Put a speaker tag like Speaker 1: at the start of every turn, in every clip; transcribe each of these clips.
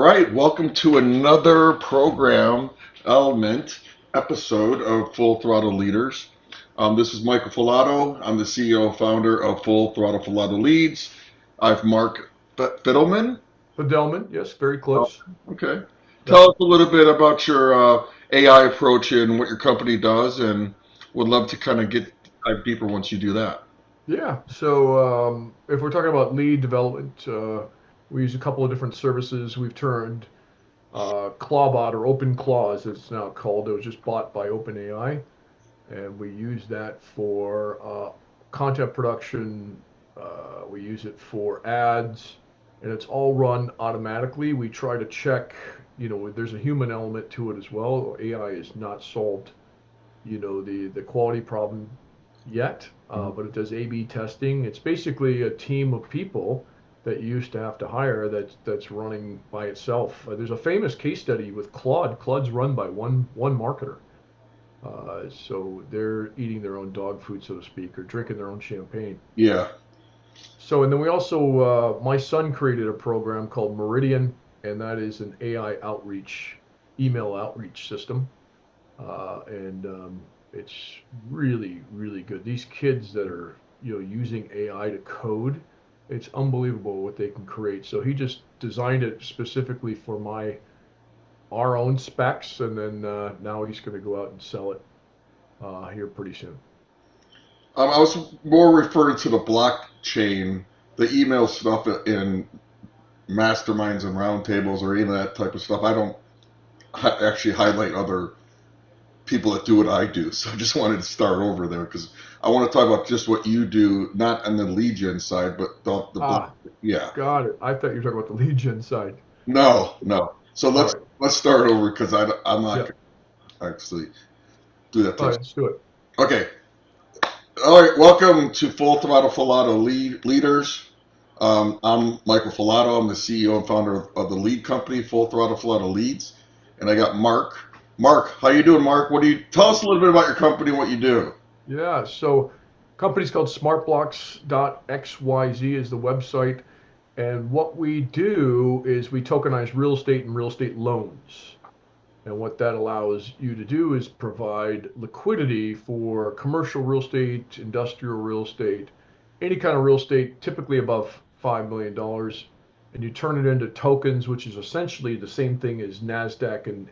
Speaker 1: right, welcome to another program episode of Full Throttle Leaders. This is Michael Falato. I'm the CEO and founder of Full Throttle Falato Leads. I have Mark Fidelman.
Speaker 2: Fidelman, yes, very close.
Speaker 1: Okay.
Speaker 2: Yep.
Speaker 1: Tell us a little bit about your AI approach and what your company does, and would love to kind of get dive deeper once you do that.
Speaker 2: Yeah. So if we're talking about lead development, we use a couple of different services. We've turned Clawbot or OpenClaw, as it's now called. It was just bought by OpenAI, and we use that for content production. We use it for ads, and it's all run automatically. We try to check, there's a human element to it as well. AI is not solved the quality problem yet,
Speaker 1: Mhm.
Speaker 2: but it does A/B testing. It's basically a team of people that you used to have to hire that's running by itself. There's a famous case study with Claude. Claude's run by one marketer. So they're eating their own dog food, so to speak, or drinking their own champagne.
Speaker 1: Yeah.
Speaker 2: So, and then we also, my son created a program called Meridian, and that is an AI outreach, email outreach system. And it's really, really good. These kids that are, using AI to code, it's unbelievable what they can create. So he just designed it specifically for our own specs, and then now he's going to go out and sell it here pretty soon.
Speaker 1: I was more referring to the blockchain, the email stuff in masterminds and roundtables or any of that type of stuff. I don't actually highlight other people that do what I do. So I just wanted to start over there because I want to talk about just what you do, not on the lead gen side, but the block.
Speaker 2: Ah,
Speaker 1: Yeah.
Speaker 2: got it. I thought you were talking about the lead gen side.
Speaker 1: No, no. So
Speaker 2: All
Speaker 1: let's
Speaker 2: right.
Speaker 1: let's start over because I'm not
Speaker 2: Yeah.
Speaker 1: going to actually do that
Speaker 2: All
Speaker 1: type.
Speaker 2: right. Let's do it.
Speaker 1: Okay. All right. Welcome to Full Throttle Falato Leaders. I'm Michael Falato. I'm the CEO and founder of the lead company, Full Throttle Falato Leads. And I got Mark. Mark, how you doing, Mark? What do you tell us a little bit about your company and what you do?
Speaker 2: Yeah. So, company's called smartblocks.xyz is the website. And what we do is we tokenize real estate and real estate loans. And what that allows you to do is provide liquidity for commercial real estate, industrial real estate, any kind of real estate, typically above $5 million. And you turn it into tokens, which is essentially the same thing as NASDAQ and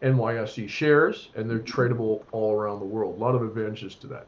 Speaker 2: NYSE shares, and they're tradable all around the world. A lot of advantages to that.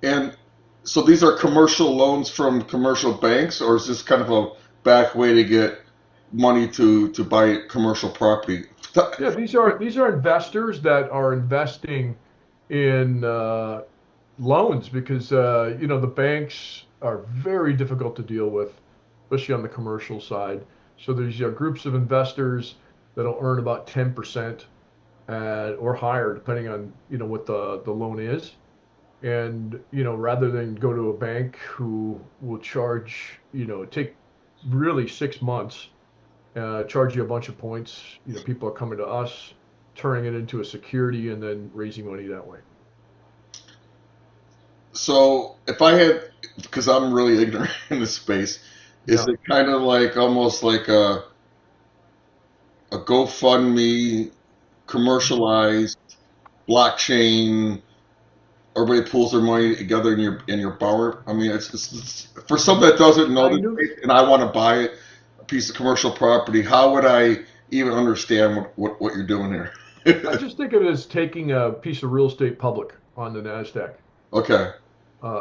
Speaker 1: And so these are commercial loans from commercial banks, or is this kind of a back way to get money to buy commercial property?
Speaker 2: Yeah, these are investors that are investing in loans because the banks are very difficult to deal with, especially on the commercial side. So there's groups of investors that'll earn about 10% or higher, depending on what the loan is. And rather than go to a bank who will charge take really 6 months, charge you a bunch of points. People are coming to us, turning it into a security, and then raising money that way.
Speaker 1: So if I had, because I'm really ignorant in this space, is
Speaker 2: Yeah.
Speaker 1: it kind of like almost like a GoFundMe commercialized blockchain? Everybody pulls their money together in your borrower. I mean, it's for somebody that doesn't know this
Speaker 2: Kind of.
Speaker 1: space, and I want to buy it, a piece of commercial property. How would I even understand what you're doing here?
Speaker 2: I just think of it as taking a piece of real estate public on the NASDAQ.
Speaker 1: Okay.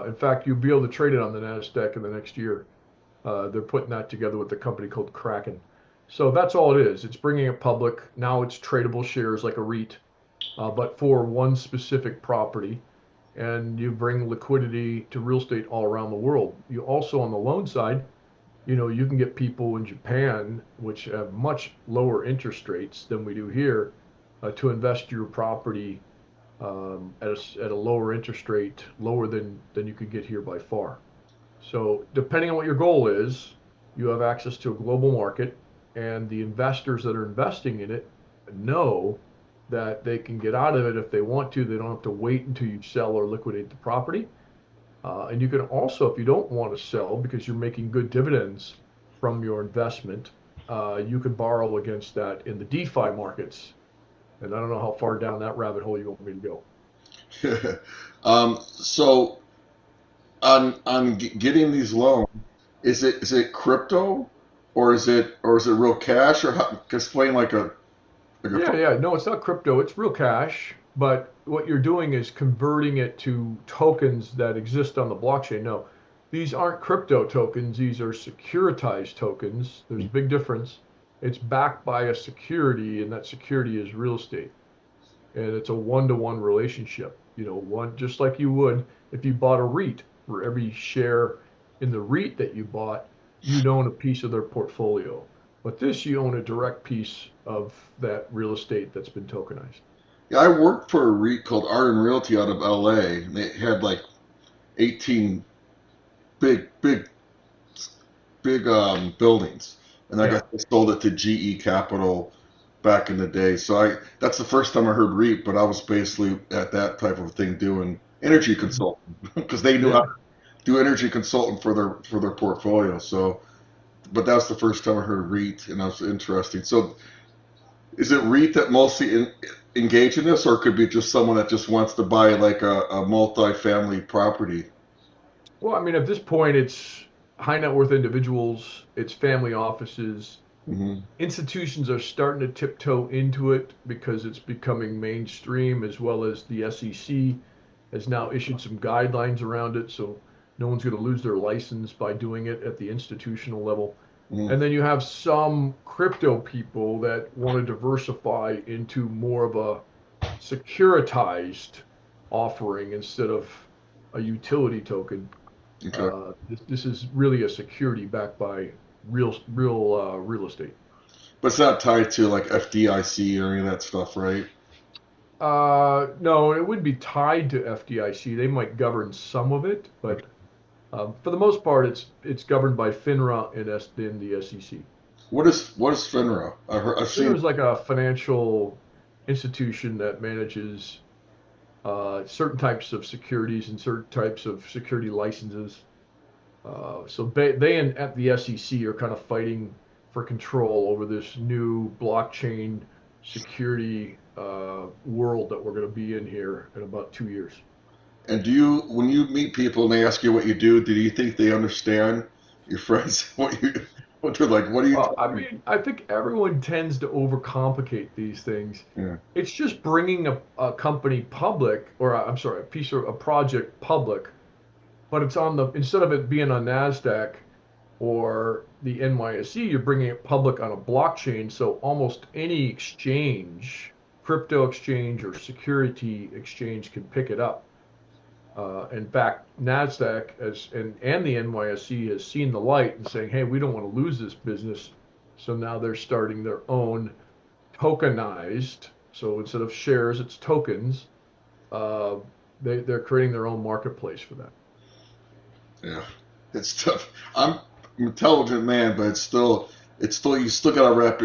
Speaker 2: In fact, you'll be able to trade it on the NASDAQ in the next year. They're putting that together with a company called Kraken. So that's all it is. It's bringing it public. Now it's tradable shares like a REIT, but for one specific property. And you bring liquidity to real estate all around the world. You also, on the loan side, you can get people in Japan, which have much lower interest rates than we do here, to invest your property at a lower interest rate, lower than you could get here by far. So, depending on what your goal is, you have access to a global market, and the investors that are investing in it know that they can get out of it if they want to. They don't have to wait until you sell or liquidate the property. And you can also, if you don't want to sell because you're making good dividends from your investment, you can borrow against that in the DeFi markets. And I don't know how far down that rabbit hole you want me to go.
Speaker 1: So on getting these loans, is it crypto, or is it real cash, or explain like a.
Speaker 2: Yeah, yeah. No, it's not crypto. It's real cash. But what you're doing is converting it to tokens that exist on the blockchain. No, these aren't crypto tokens. These are securitized tokens. There's a big difference. It's backed by a security, and that security is real estate. And it's a one-to-one relationship. One just like you would if you bought a REIT. For every share in the REIT that you bought, you'd own a piece of their portfolio. But this, you own a direct piece of that real estate that's been tokenized.
Speaker 1: Yeah, I worked for a REIT called Arden Realty out of LA, and they had like 18 big, big, big buildings, and I guess
Speaker 2: Yeah.
Speaker 1: they sold it to GE Capital back in the day. So that's the first time I heard REIT, but I was basically at that type of thing doing energy consulting because they knew how to
Speaker 2: Yeah.
Speaker 1: do energy consulting for their portfolio. So, but that was the first time I heard REIT, and that was interesting. So, is it REIT that mostly engage in this, or it could be just someone that just wants to buy like a multi-family property?
Speaker 2: Well, I mean, at this point, it's high net worth individuals, it's family offices.
Speaker 1: Hmm.
Speaker 2: Institutions are starting to tiptoe into it because it's becoming mainstream, as well as the SEC has now issued some guidelines around it. So no one's going to lose their license by doing it at the institutional level.
Speaker 1: Hmm.
Speaker 2: And then you have some crypto people that want to diversify into more of a securitized offering instead of a utility token.
Speaker 1: Okay,
Speaker 2: This is really a security backed by real estate.
Speaker 1: but it's not tied to like FDIC or any of that stuff, right?
Speaker 2: No, it would be tied to FDIC. They might govern some of it,
Speaker 1: Okay.
Speaker 2: but for the most part, it's governed by FINRA and in the SEC.
Speaker 1: What is FINRA? I've
Speaker 2: FINRA
Speaker 1: seen.
Speaker 2: is like a financial institution that manages certain types of securities and certain types of security licenses. So they and at the SEC are kind of fighting for control over this new blockchain security world that we're going to be in here in about 2 years.
Speaker 1: And when you meet people and they ask you what you do you think they understand your friends what they're like? What are you
Speaker 2: Well, I
Speaker 1: talking?
Speaker 2: mean, I think everyone tends to overcomplicate these things.
Speaker 1: Yeah.
Speaker 2: It's just bringing a company public, or I'm sorry, a project public, but it's on the instead of it being on NASDAQ or the NYSE, you're bringing it public on a blockchain. So almost any exchange, crypto exchange or security exchange can pick it up. In fact, NASDAQ and the NYSE has seen the light and saying, hey, we don't want to lose this business. So now they're starting their own tokenized. So instead of shares, it's tokens. Uh, they're creating their own marketplace for that.
Speaker 1: Yeah, it's tough. I'm an intelligent man, but it's still you still gotta wrap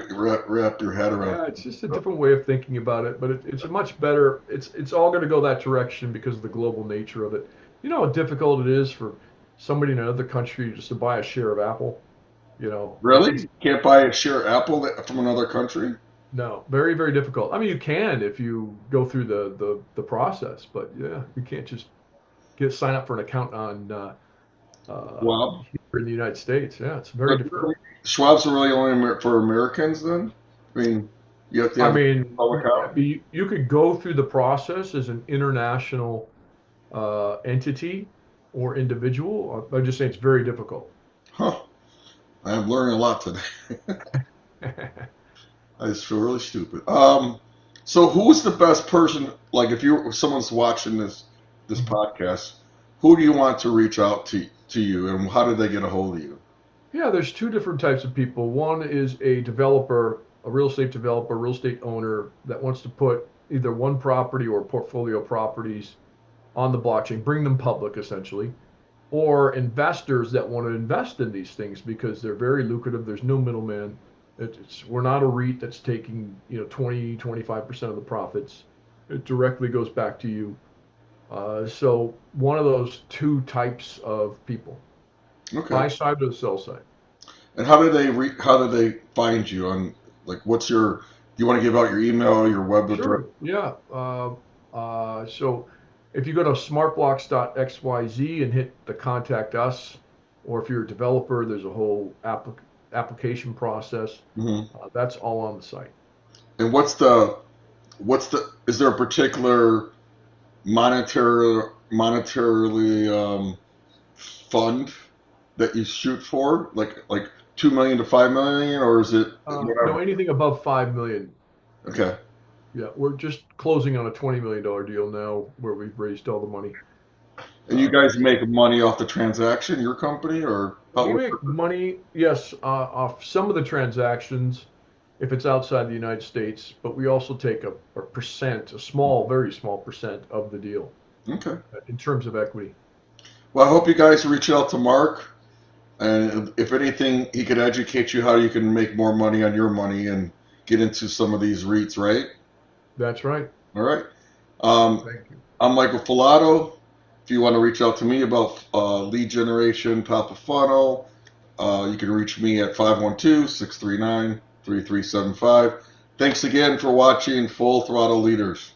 Speaker 1: your head around
Speaker 2: Yeah, it's just a
Speaker 1: stuff.
Speaker 2: different way of thinking about it, but it's a much better. It's all going to go that direction because of the global nature of it. You know how difficult it is for somebody in another country just to buy a share of Apple. It's
Speaker 1: Really? Can't buy a share of Apple from another country?
Speaker 2: no, very, very difficult. I mean, you can if you go through the process, but yeah, you can't just sign up for an account on
Speaker 1: Well,
Speaker 2: here in the United States. Yeah, it's very
Speaker 1: but
Speaker 2: difficult.
Speaker 1: really, Schwab's are really only for Americans then? I mean, you have to
Speaker 2: I
Speaker 1: have a
Speaker 2: mean,
Speaker 1: public account?
Speaker 2: you could go through the process as an international entity or individual. I just say it's very difficult.
Speaker 1: Huh. I'm learning a lot today. I just feel really stupid. So who's the best person? Like, if someone's watching this podcast, who do you want to reach out to you, and how do they get a hold of you?
Speaker 2: Yeah, there's two different types of people. One is a developer, a real estate developer, real estate owner that wants to put either one property or portfolio properties on the blockchain, bring them public essentially, or investors that want to invest in these things because they're very lucrative. There's no middleman. We're not a REIT that's taking, 20, 25% of the profits. It directly goes back to you. So one of those two types of people,
Speaker 1: Okay.
Speaker 2: buy side or the sell side.
Speaker 1: And how do they find you on, like, what's your, do you want to give out your email, your web address?
Speaker 2: Sure. Yeah. So if you go to smartblocks.xyz and hit the contact us, or if you're a developer, there's a whole application process.
Speaker 1: Hmm.
Speaker 2: That's all on the site.
Speaker 1: And is there a particular monetarily fund that you shoot for, like 2 million to 5 million, or is it
Speaker 2: No,
Speaker 1: whatever?
Speaker 2: anything above 5 million.
Speaker 1: Okay.
Speaker 2: Yeah, we're just closing on a $20 million deal now where we've raised all the money.
Speaker 1: And you
Speaker 2: Uh,
Speaker 1: guys make money off the transaction, your company, or
Speaker 2: we make money, yes, off some of the transactions if it's outside the United States, but we also take a percent, a small, very small percent of the deal
Speaker 1: okay.
Speaker 2: in terms of equity.
Speaker 1: Well, I hope you guys reach out to Mark, and if anything, he could educate you how you can make more money on your money and get into some of these REITs, right?
Speaker 2: That's right.
Speaker 1: All right. Um,
Speaker 2: Thank you.
Speaker 1: I'm Michael Falato. If you want to reach out to me about lead generation, top of funnel, you can reach me at 512-639-3375. Thanks again for watching Full Throttle Leaders.